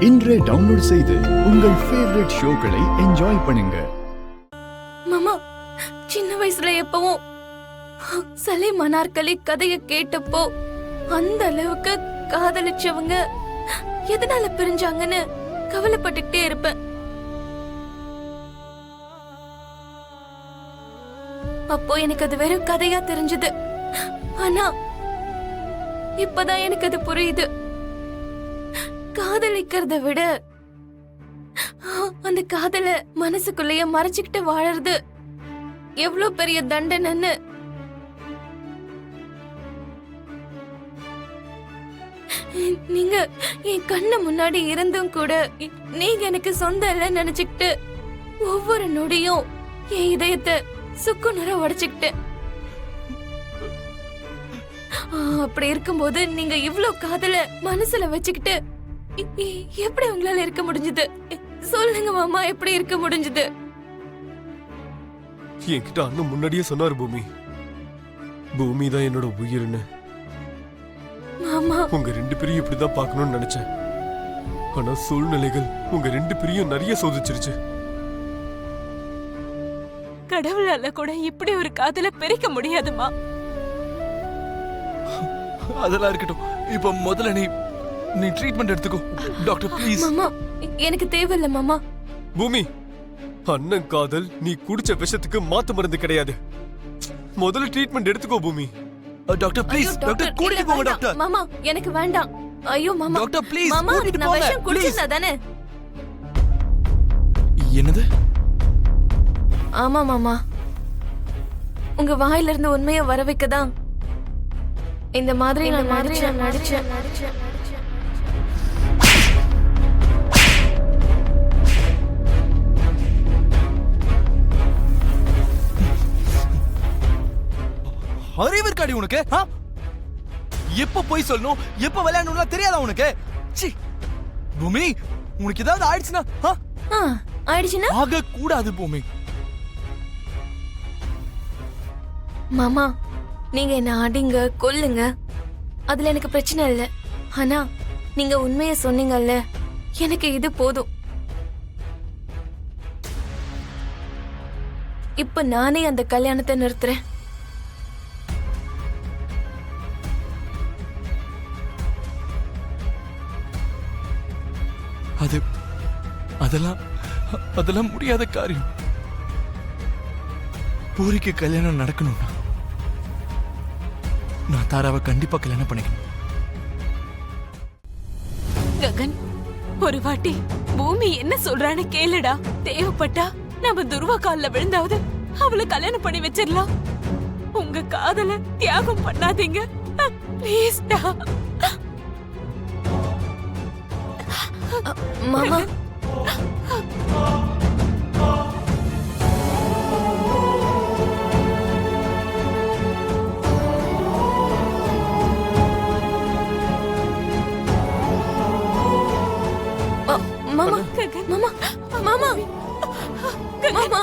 இன்றே டவுன்லோட் செய்து உங்கள் ஃபேவரட் ஷோக்களை என்ஜாய் பண்ணுங்க. மாமா, சின்ன வயசுல எப்பவும் சலீம் அனார்கலி கதைய கேட்டப்போ அந்த அளவுக்கு காதலிச்சவங்க எதனால பிரிஞ்சாங்கன்னு கவலைப்பட்டுக்கிட்டே இருப்பேன். அப்போ எனக்கு அது வெறும் கதையா தெரிஞ்சது. ஆனா இப்பதான் எனக்கு அது புரியுது. காதலிக்கிறத விட அந்த காதல மனசுக்குள்ளேயே மறைச்சுக்கிட்டு வாழறது எவ்வளவு பெரிய தண்டனைன்னு. நீங்க என் கண்ணு முன்னாடி இருந்தும் கூட நீங்க எனக்கு சொந்த இல்ல நினைச்சுக்கிட்டு ஒவ்வொரு நொடியும் என் இதயத்தை சுக்குநூற உடைச்சுக்கிட்டேன். அப்படி இருக்கும்போது நீங்க இவ்ளோ காதல மனசுல வச்சுக்கிட்டு எப்படி உங்களால இருக்க முடிஞ்சது? சொல்லுங்க மாமா, எப்படி இருக்க முடிஞ்சது? என்கிட்ட அண்ணன் முன்னாடியே சொன்னாரு பூமி, பூமி தான் என்னோட உயிர்னு. மாமா, உங்க ரெண்டு பேரையும் இப்படிதான் பார்க்கணும்னு நினைச்சேன். ஆனா சூழ்நிலைகள் உங்க ரெண்டு பேரையும் நிறைய சோதிச்சிருச்சு. கடவுளால கூட இப்படி ஒரு காதல பிரிக்க முடியாதுமா. அதெல்லாம் இருக்கட்டும். இப்ப முதல்ல நீ ட்ரீட்மெண்ட் எடுத்துக்கோ. Doctor please. மாமா, எனக்கு தேவையில்ல மாமா. பூமி, அண்ணன் காதல் நீ குடிச்ச விஷத்துக்கு மாத்து மருந்து கிடையாது. முதல்ல ட்ரீட்மெண்ட் எடுத்துக்கோ பூமி. Doctor please. டாக்டர் கூட்டிட்டு போங்க டாக்டர். மாமா, எனக்கு வேண்டாம். ஐயோ மாமா. டாக்டர் ப்ளீஸ் மாமா, கூட்டிட்டு நான் போங்க. விஷம் குடிச்சதா தானே? என்னது? ஆமா மாமா, உங்க வாயில இருந்து உண்மையை வர வைக்கதான் இந்த மாதிரி நான் நடிச்சேன். அறிவு இருக்காடி உனக்கு? எப்ப போய் சொல்லணும், எப்ப விளையாடணும்லாம் தெரியாதா உனக்கு? சி பூமி, உனக்கு ஏதாவது ஆயிடுச்சுன்னா ஆயிடுச்சுன்னா ஆக கூடாது பூமி. மாமா, நீங்க என்ன அடிங்க கொல்லுங்க, அதுல எனக்கு பிரச்சனை இல்ல. ஆனா நீங்க உண்மையை சொன்னீங்கல்ல, எனக்கு இது போதும். இப்ப நானே அந்த கல்யாணத்தை நிறுத்துறேன். அதெல்லாம் முடியாத காரியம். பூரிக்கு கல்யாணம் நடக்கணும்னா நான் தாராவை கண்டிப்பா கல்யாணம் பண்ணிக்கணும். ககன், ஒரு வாட்டி பூமி என்ன சொல்றான்னு கேளுடா. தேவைப்பட்டா நம்ம துருவா கால்ல விழுந்தாவது அவளை கல்யாணம் பண்ணி வச்சிடலாம். உங்க காதல தியாகம் பண்ணாதீங்க ப்ளீஸ்டா. மாமா, மாமா, மாமா, மாமா, மாமா,